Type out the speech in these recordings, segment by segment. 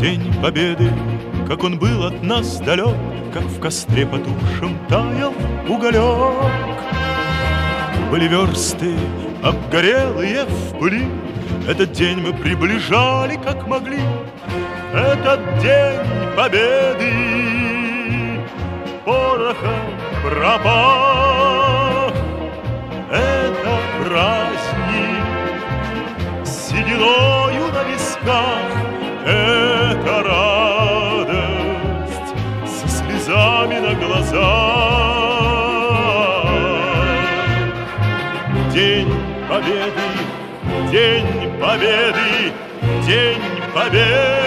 День Победы, как он был от нас далек, как в костре потухшем таял уголек. Были версты, обгорелые в пыли, этот день мы приближали, как могли. Этот день Победы порохом пропах. Это праздник с сединою на висках. Это радость со слезами на глазах. День Победы, День Победы, День Победы.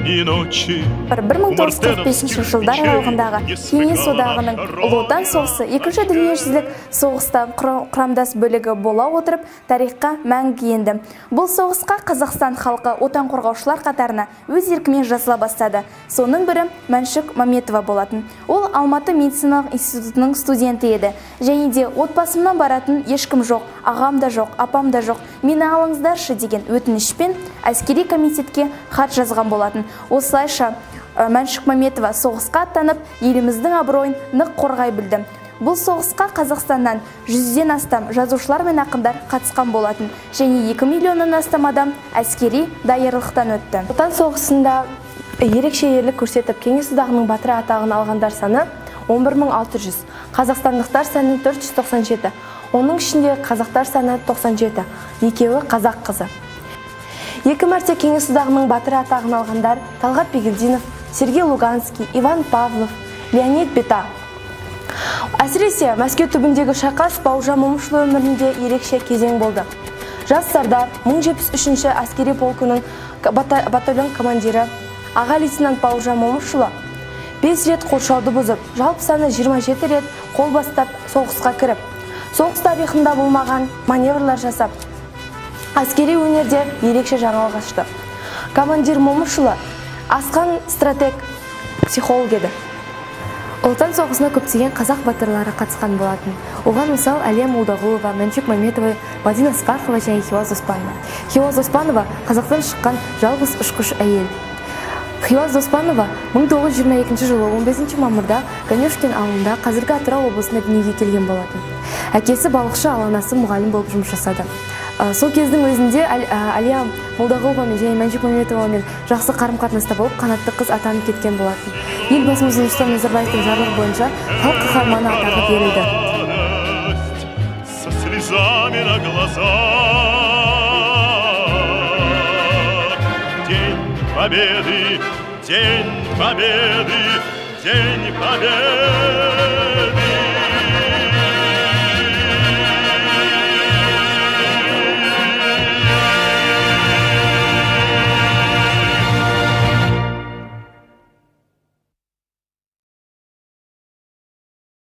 И ночи 1945 жылдар аралығындағы Кеңес одағының Ұлы Отан соғысы Екінші дүниежүзілік соғыста құрамдас бөлігі бола отырып, тарихқа мәңгі енді. Бұл соғысқа Қазақстан халқы отан қорғаушылар қатарына өз еркімен жазыла бастады. Соның бірі Мәншүк Мәметова болатын. Ол Алматы медициналық институтының студенті еді. Және де отбасымнан баратын ешкім жоқ, ағам да жоқ, апам да жоқ, мені алыңыздаршы деген өтінішпен әскери комитетке хат жазған болатын. Осылайша Мәншүк Мәметова соғысқа аттанып, еліміздің абыройын нық қорғай білді. Бұл соғысқа Қазақстаннан 100-ден астам жазушылар мен ақындар қатысқан болатын. Және 2 миллионнан астам адам әскери даярлықтан өтті. Отан соғысында ерекше ерлік көрсетіп, Кеңес одағының батыры атағын алғандар саны 11600, қазақстандықтар саны 497. Оның ішінде қазақтар саны 97, екеуі қазақ қызы. 2 мәрте Кеңес одағының батыры атағын алғандар Талғат Бегелдинов, Сергей Луганский, Иван Павлов, Леонид Бета. Әсіресе Мәскеу түбіндегі шайқас Бауыржан Момышұлы өмірінде ерекше кезең болды. Жас сардар 1073-ші әскери полкының батальон командирі аға лейтенант Бауыржан Момышұлы 5 рет қоршауды бұзып, жалпы саны 27 рет қол бастап соғысқа кіріп, соғыс тарихында болмаған маневрлар жасап, әскери өнерде ерекше жаңалық ашты. Командир Момышұлы асқан стратег, психолог еді. Отан соғысына көптеген қазақ батырлары қатысқан болатын. Оған мысал Әлия Молдағұлова, Мәншүк Мәметова, Мадина Ысқақова және Хиуаз Оспанова. Хиуаз Оспанова Қазақтан шыққан жалғыз ұшқыш әйел. Хиуаз Оспанова 1922 жылы 15 мамырда Ганюшкин ауылында, қазіргі Атырау облысында дүниеге келген болатын. Әкесі балықшы, ал анасы мұғалім болып жұмыс жасады. Сол кездің өзінде Әлия Молдағұлова және Мәншүк Мәметовамен жақсы қарым-қатынаста болып, қанатты қыз атанып кеткен болатын. Елбасымыз Нұрсұлтан Назарбаевтың жарлығы бойынша халық қаһарманы атағы берілді. Со слезами на глазах. День Победы, День Победы, День Победы.